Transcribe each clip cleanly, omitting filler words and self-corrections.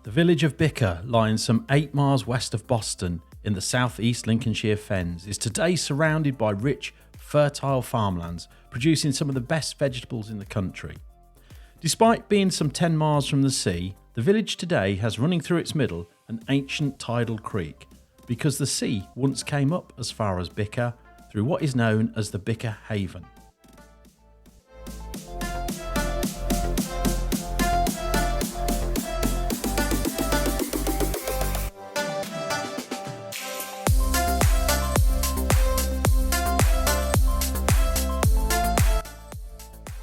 The village of Bicker, lying some 8 miles west of Boston in the southeast Lincolnshire fens, is today surrounded by rich, fertile farmlands, producing some of the best vegetables in the country. Despite being some 10 miles from the sea, the village today has running through its middle an ancient tidal creek, because the sea once came up as far as Bicker through what is known as the Bicker Haven.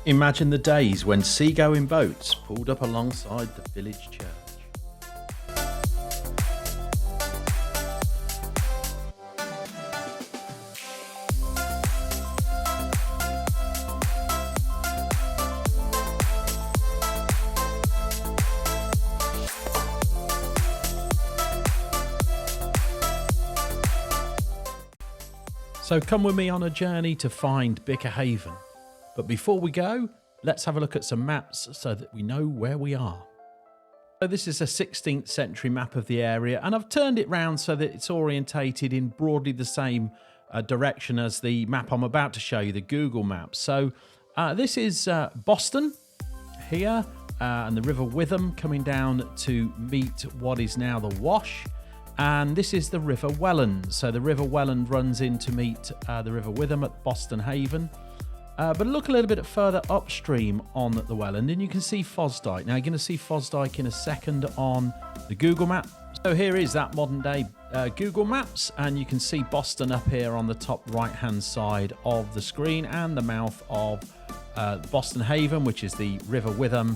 Imagine the days when seagoing boats pulled up alongside the village church. So come with me on a journey to find Bicker Haven. But before we go, let's have a look at some maps so that we know where we are. So this is a 16th century map of the area, and I've turned it round so that it's orientated in broadly the same direction as the map I'm about to show you, the Google map. So this is Boston here, and the River Witham coming down to meet what is now the Wash. And this is the River Welland. So the River Welland runs in to meet the River Witham at Boston Haven. But look a little bit further upstream on the Welland and you can see Fosdyke. Now you're going to see Fosdyke in a second on the Google map. So here is that modern day Google Maps, and you can see Boston up here on the top right hand side of the screen, and the mouth of Boston Haven, which is the River Witham,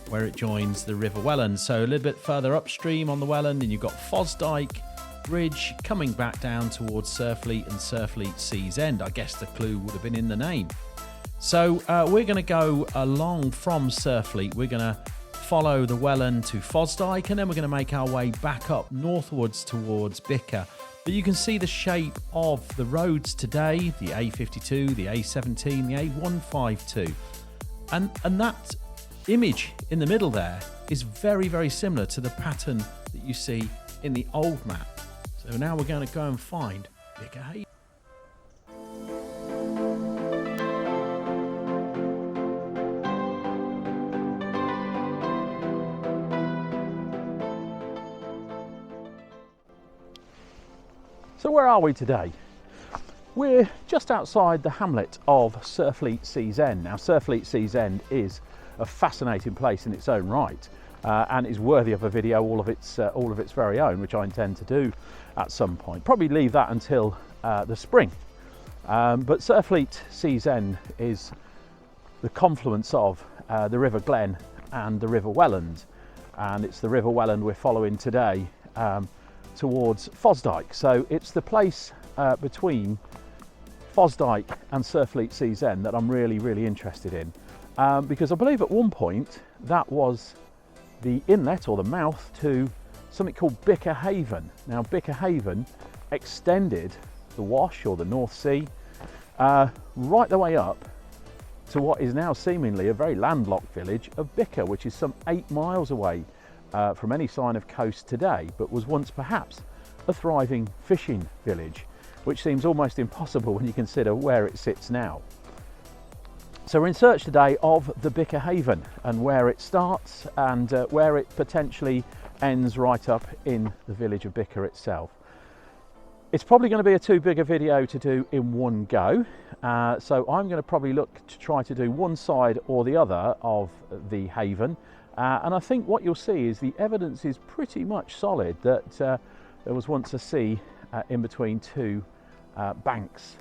where it joins the River Welland. So a little bit further upstream on the Welland, and you've got Fosdyke Bridge coming back down towards Surfleet and Surfleet Sea's End. I guess the clue would have been in the name. So we're going to go along from Surfleet. We're going to follow the Welland to Fosdyke, and then we're going to make our way back up northwards towards Bicker. But you can see the shape of the roads today, the A52, the A17, the A152. And that image in the middle there is very, very similar to the pattern that you see in the old map. So now we're going to go and find Bicker Haven. So where are we today? We're just outside the hamlet of Surfleet Sea's End. Now Surfleet Sea's End is a fascinating place in its own right, and is worthy of a video all of its very own, which I intend to do at some point. Probably leave that until the spring. But Surfleet Sea's End is the confluence of the River Glen and the River Welland, and it's the River Welland we're following today towards Fosdyke. So it's the place between Fosdyke and Surfleet Sea's End that I'm really interested in, because I believe at one point that was the inlet or the mouth to something called Bicker Haven. Now Bicker Haven extended the Wash or the North Sea right the way up to what is now seemingly a very landlocked village of Bicker, which is some 8 miles away from any sign of coast today, but was once perhaps a thriving fishing village, which seems almost impossible when you consider where it sits now. So we're in search today of the Bicker Haven and where it starts and where it potentially ends right up in the village of Bicker itself. It's probably going to be a too big a video to do in one go, so I'm going to probably look to try to do one side or the other of the haven. And I think what you'll see is the evidence is pretty much solid that there was once a sea in between two banks.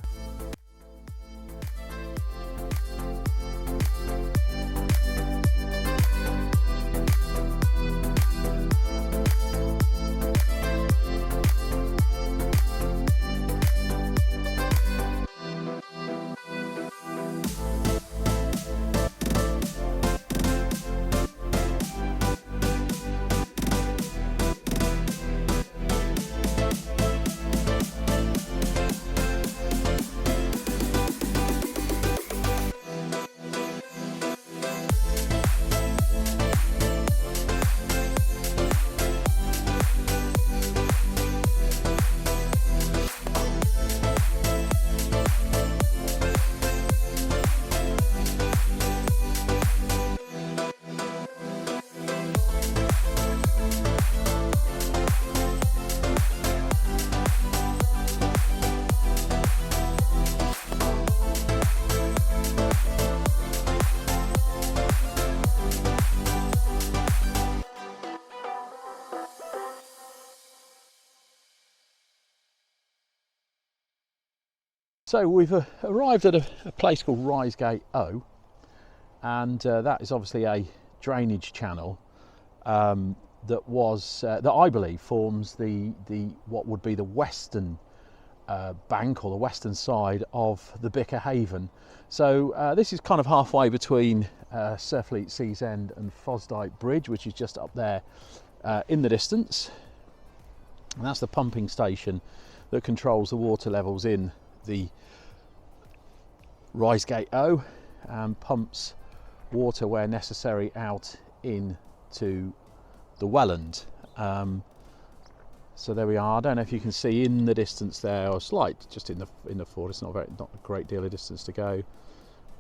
So we've arrived at a place called Reisgate O, and that is obviously a drainage channel that I believe forms the what would be the western bank or the western side of the Bicker Haven. So this is kind of halfway between Surfleet Seas End and Fosdyke Bridge, which is just up there in the distance, and that's the pumping station that controls the water levels in the Reisgate O and pumps water where necessary out into the Welland. So there we are. I don't know if you can see in the distance there, or slight just in the forward. It's not a great deal of distance to go,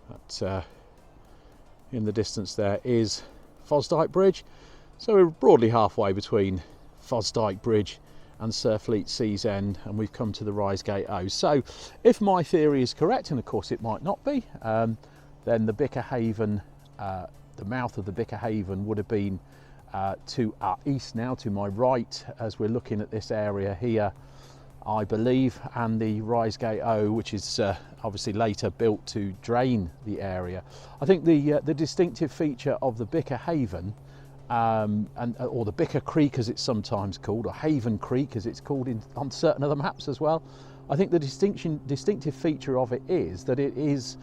but in the distance there is Fosdyke Bridge. So we're broadly halfway between Fosdyke Bridge and Surfleet Seas End, and we've come to the Reisgate O. So if my theory is correct, and of course it might not be, then the Bicker Haven, the mouth of the Bicker Haven would have been to our east now, to my right, as we're looking at this area here, I believe, and the Reisgate O, which is obviously later built to drain the area. I think the distinctive feature of the Bicker Haven, or the Bicker Creek as it's sometimes called, or Haven Creek as it's called on certain other maps as well, I think the distinctive feature of it is that it isn't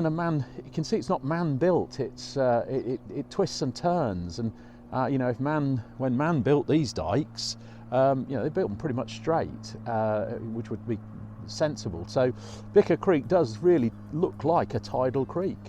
a man. You can see it's not man built. It twists and turns, and you know, when man built these dikes, you know, they built them pretty much straight, which would be sensible. So Bicker Creek does really look like a tidal creek.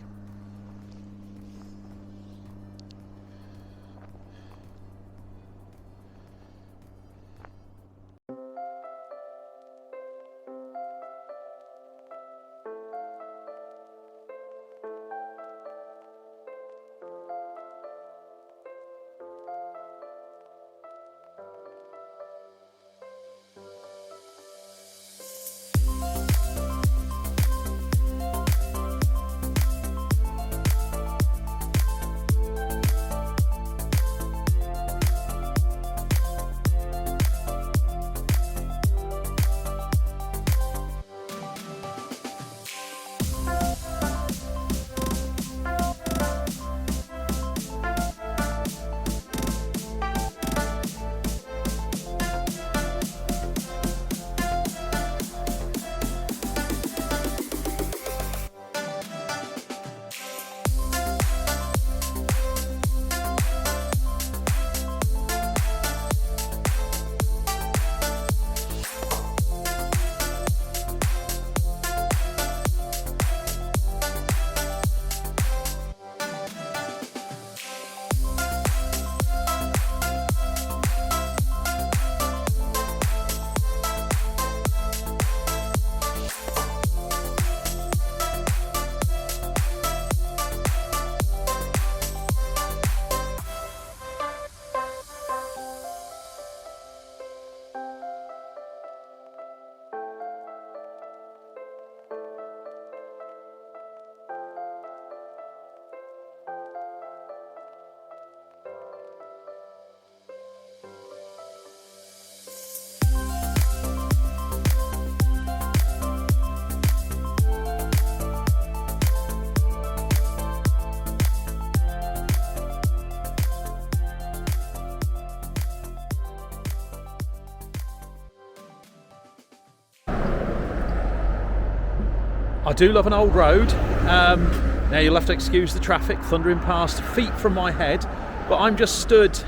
I do love an old road. Now you'll have to excuse the traffic thundering past feet from my head, but I'm just stood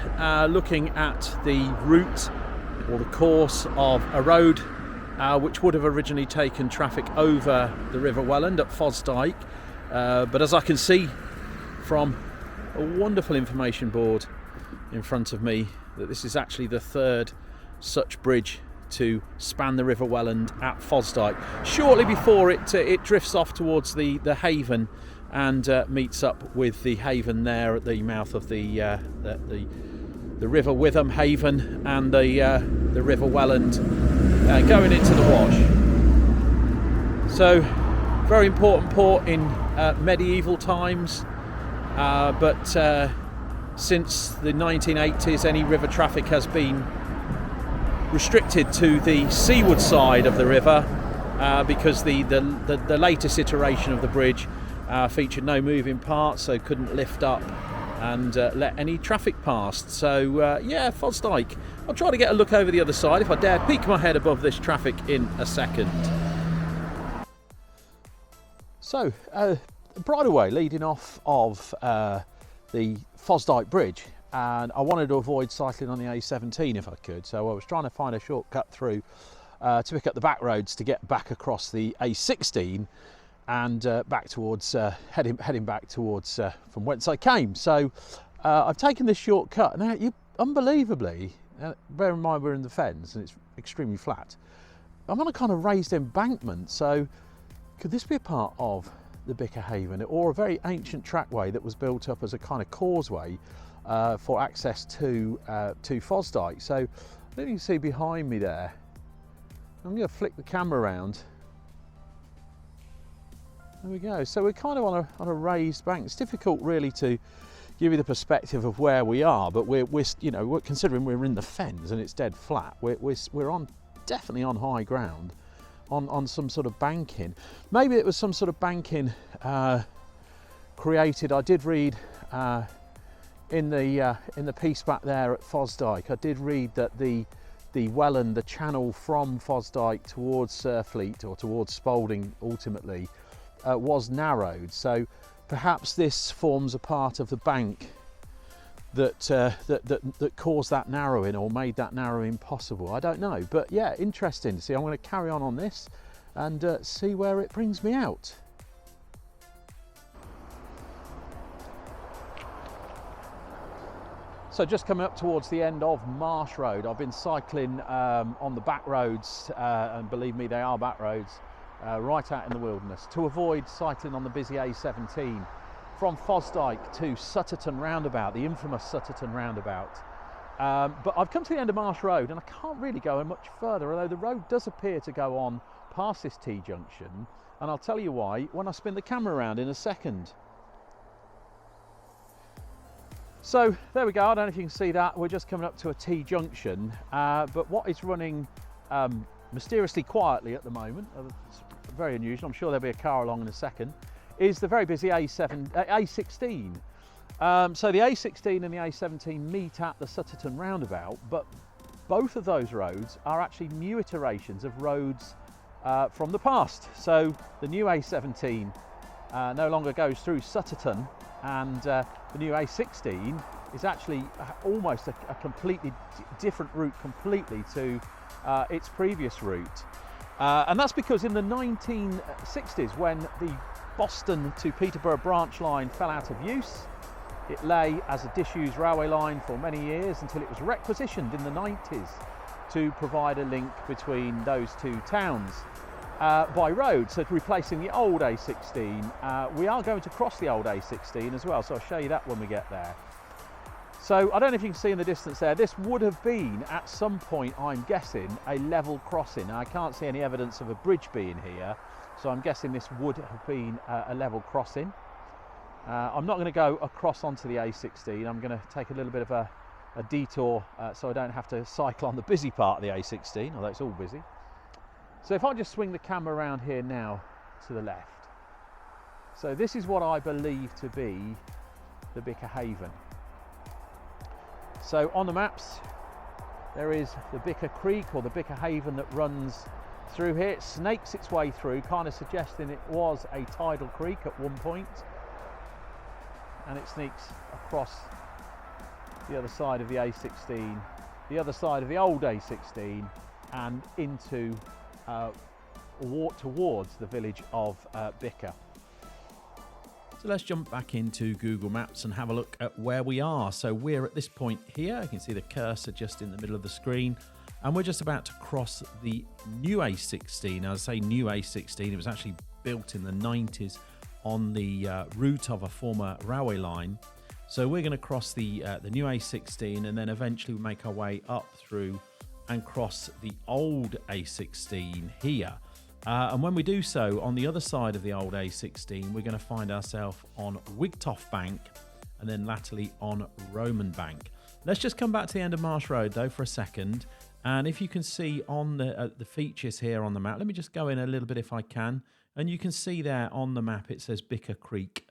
looking at the route or the course of a road which would have originally taken traffic over the River Welland at Fosdyke, but as I can see from a wonderful information board in front of me, that this is actually the third such bridge to span the River Welland at Fosdyke, shortly before it drifts off towards the Haven and meets up with the Haven there at the mouth of the River Witham Haven and the River Welland going into the Wash. So very important port in medieval times, but since the 1980s any river traffic has been restricted to the seaward side of the river, because the latest iteration of the bridge featured no moving parts, so couldn't lift up and let any traffic past. So yeah, Fosdyke. I'll try to get a look over the other side if I dare peek my head above this traffic in a second. So bridleway leading off of the Fosdyke Bridge, and I wanted to avoid cycling on the A17 if I could, so I was trying to find a shortcut through to pick up the back roads to get back across the A16 and back towards heading back towards from whence I came. So I've taken this shortcut. Now, unbelievably, bear in mind we're in the Fens and it's extremely flat, I'm on a kind of raised embankment, so could this be a part of the Bicker Haven, or a very ancient trackway that was built up as a kind of causeway for access to Fosdyke? So I don't know if you can see behind me there. I'm going to flick the camera around. There we go. So we're kind of on a raised bank. It's difficult really to give you the perspective of where we are, but we're considering we're in the Fens and it's dead flat. We're definitely on high ground, on some sort of banking. Maybe it was some sort of banking created. I did read in the piece back there at Fosdyke, I did read that the Welland, the channel from Fosdyke towards Surfleet or towards Spalding ultimately, was narrowed. So perhaps this forms a part of the bank that caused that narrowing or made that narrowing possible. I don't know, but yeah, interesting to see. I'm going to carry on this and see where it brings me out. So just coming up towards the end of Marsh Road, I've been cycling on the back roads, and believe me, they are back roads, right out in the wilderness, to avoid cycling on the busy A17 from Fosdyke to Sutterton roundabout, the infamous Sutterton roundabout. But I've come to the end of Marsh Road and I can't really go much further, although the road does appear to go on past this T-junction, and I'll tell you why when I spin the camera around in a second. So there we go. I don't know if you can see that. We're just coming up to a T-junction, but what is running mysteriously quietly at the moment, it's very unusual, I'm sure there'll be a car along in a second, is the very busy A16. So the A16 and the A17 meet at the Sutterton roundabout, but both of those roads are actually new iterations of roads from the past. So the new A17 no longer goes through Sutterton, and the new A16 is actually almost a completely different route completely to its previous route. And that's because in the 1960s, when the Boston to Peterborough branch line fell out of use, it lay as a disused railway line for many years until it was requisitioned in the 90s to provide a link between those two towns by road, so replacing the old A16. We are going to cross the old A16 as well, so I'll show you that when we get there. So I don't know if you can see in the distance there, this would have been at some point, I'm guessing, a level crossing. Now, I can't see any evidence of a bridge being here, so I'm guessing this would have been a level crossing. I'm not going to go across onto the A16. I'm going to take a little bit of a detour so I don't have to cycle on the busy part of the A16, although it's all busy. So if I just swing the camera around here now to the left. So this is what I believe to be the Bicker Haven. So on the maps, there is the Bicker Creek or the Bicker Haven that runs through here. It snakes its way through, kind of suggesting it was a tidal creek at one point. And it sneaks across the other side of the A16, the other side of the old A16, and into towards the village of Bicker. So let's jump back into Google Maps and have a look at where we are. So we're at this point here. You can see the cursor just in the middle of the screen, and we're just about to cross the new A16. Now, I say new A16, it was actually built in the 90s on the route of a former railway line. So we're going to cross the new A16, and then eventually we make our way up through and cross the old A16 here. And when we do so, on the other side of the old A16, we're going to find ourselves on Wigtoff Bank and then latterly on Roman Bank. Let's just come back to the end of Marsh Road though for a second. And if you can see on the features here on the map, let me just go in a little bit if I can. And you can see there on the map it says Bicker Creek.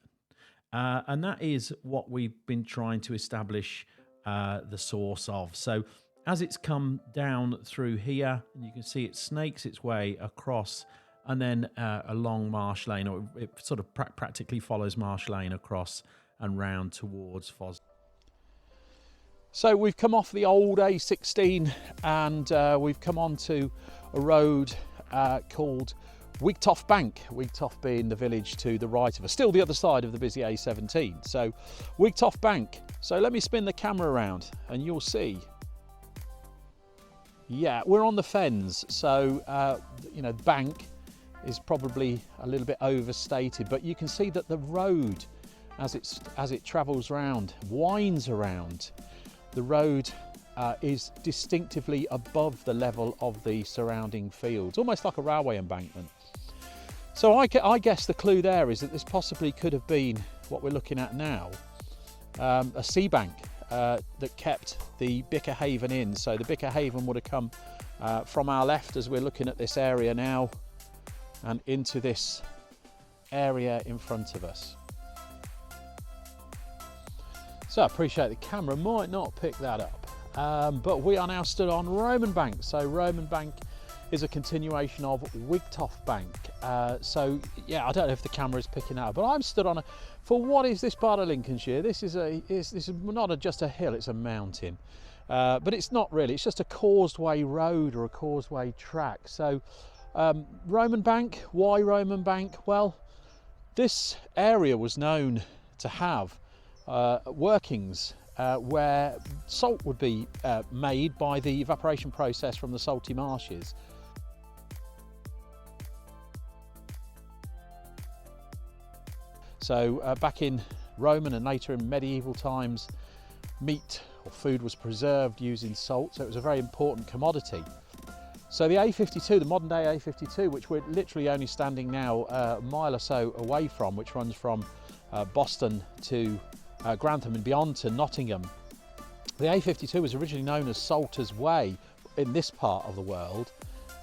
And that is what we've been trying to establish the source of. So as it's come down through here, and you can see it snakes its way across and then along Marsh Lane, or it sort of practically follows Marsh Lane across and round towards Fos. So we've come off the old A16 and we've come onto a road called Wigtoft Bank, Wigtoft being the village to the right of us, still the other side of the busy A17. So Wigtoft Bank. So let me spin the camera around and you'll see. Yeah, we're on the fens, so you know, bank is probably a little bit overstated, but you can see that the road as it travels round, winds around, the road is distinctively above the level of the surrounding fields, almost like a railway embankment. So I guess the clue there is that this possibly could have been what we're looking at now, a sea bank that kept the Bicker Haven in. So the Bicker Haven would have come from our left as we're looking at this area now and into this area in front of us. So I appreciate the camera might not pick that up, but we are now stood on Roman Bank. So Roman Bank is a continuation of Wigtoft Bank. So yeah, I don't know if the camera is picking out, but I'm stood on for what is this part of Lincolnshire? This is not just a hill, it's a mountain. But it's not really, it's just a causeway road or a causeway track. So Roman Bank, why Roman Bank? Well, this area was known to have workings where salt would be made by the evaporation process from the salty marshes. So back in Roman and later in medieval times, meat or food was preserved using salt, so it was a very important commodity. So the A52, the modern day A52, which we're literally only standing now a mile or so away from, which runs from Boston to Grantham and beyond to Nottingham. The A52 was originally known as Salter's Way in this part of the world,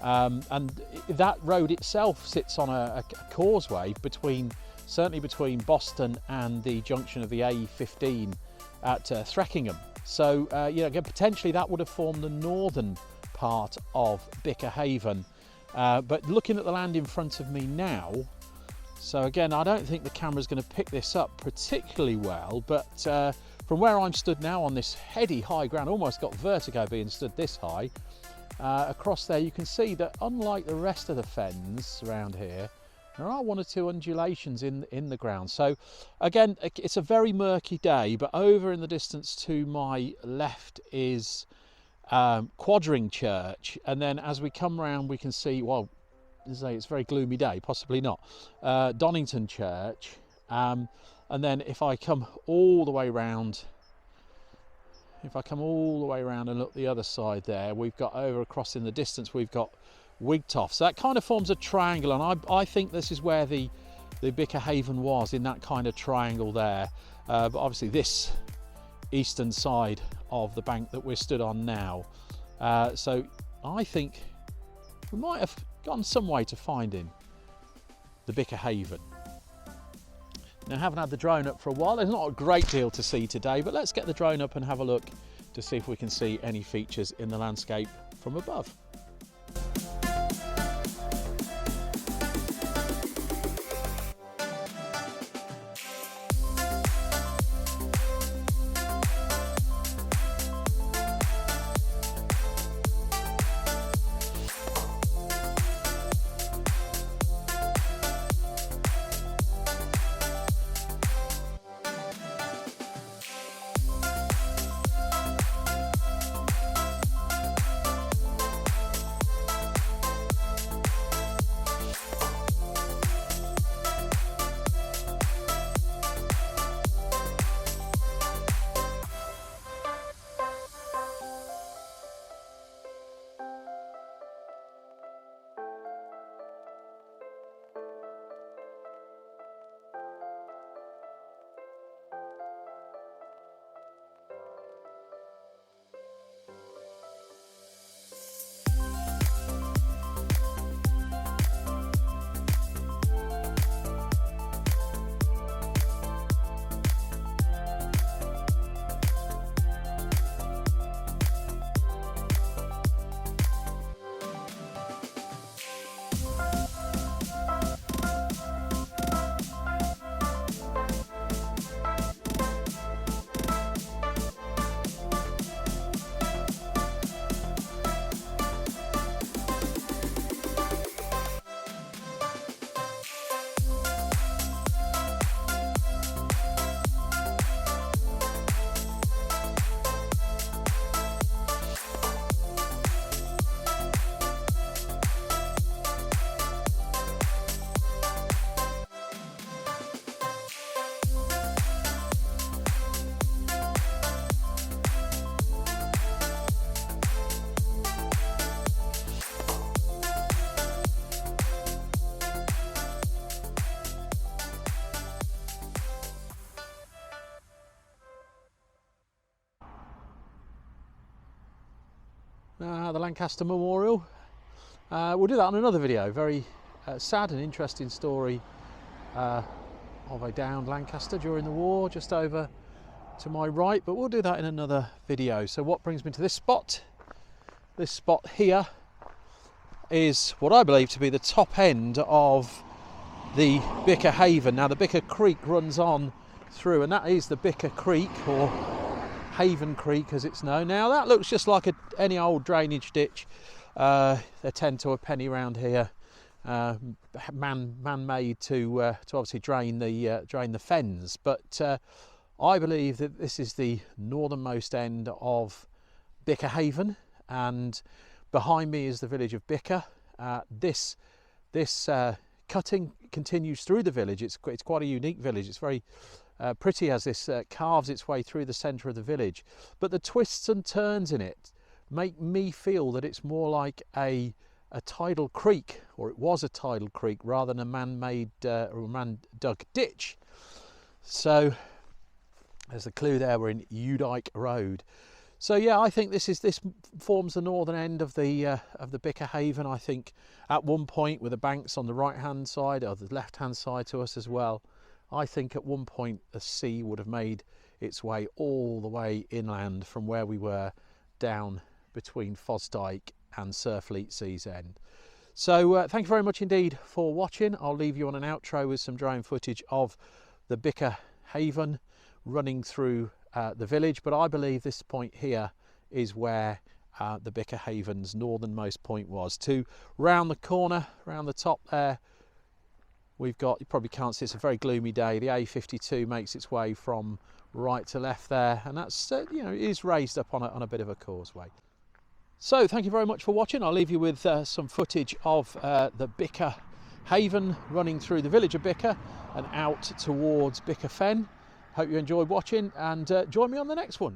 and that road itself sits on a causeway certainly between Boston and the junction of the A15 at Threckingham. So yeah, again, potentially that would have formed the northern part of Bicker Haven. But looking at the land in front of me now, so again, I don't think the camera's going to pick this up particularly well, but from where I'm stood now on this heady high ground, almost got vertigo being stood this high, across there you can see that unlike the rest of the fens around here, there are one or two undulations in the ground. So again, it's a very murky day, but over in the distance to my left is Quadring Church, and then as we come round we can see, well, it's a very gloomy day, possibly not, Donington Church, and then if I come all the way round, and look the other side there, we've got over across in the distance we've got Wigtoft. So that kind of forms a triangle, and I think this is where the Bicker Haven was, in that kind of triangle there. But obviously this eastern side of the bank that we're stood on now. So I think we might have gone some way to finding the Bicker Haven. Now, I haven't had the drone up for a while. There's not a great deal to see today, but let's get the drone up and have a look to see if we can see any features in the landscape from above. the Lancaster Memorial. We'll do that on another video. Very sad and interesting story of a downed Lancaster during the war, just over to my right, but we'll do that in another video. So what brings me to this spot? This spot here is what I believe to be the top end of the Bicker Haven. Now the Bicker Creek runs on through, and that is the Bicker Creek, or Haven Creek as it's known. Now that looks just like any old drainage ditch. They tend to a penny round here, man-made to obviously drain the fens. But I believe that this is the northernmost end of Bicker Haven, and behind me is the village of Bicker. This cutting continues through the village. It's quite a unique village. It's very pretty as this carves its way through the centre of the village. But the twists and turns in it make me feel that it's more like a tidal creek, or it was a tidal creek, rather than a man-made or a man-dug ditch. So there's a clue there. We're in Udyke Road. So yeah, I think this forms the northern end of the Bicker Haven. I think at one point, with the banks on the right hand side or the left hand side to us as well, I think at one point the sea would have made its way all the way inland from where we were, down between Fosdyke and Surfleet Sea's End. So thank you very much indeed for watching. I'll leave you on an outro with some drone footage of the Bicker Haven running through the village, but I believe this point here is where the Bicker Haven's northernmost point was. To round the corner, round the top there, we've got, you probably can't see, it's a very gloomy day, the A52 makes its way from right to left there, and that's you know, it is raised up on a bit of a causeway. So thank you very much for watching. I'll leave you with some footage of the Bicker Haven running through the village of Bicker and out towards Bicker Fen. Hope you enjoyed watching, and join me on the next one.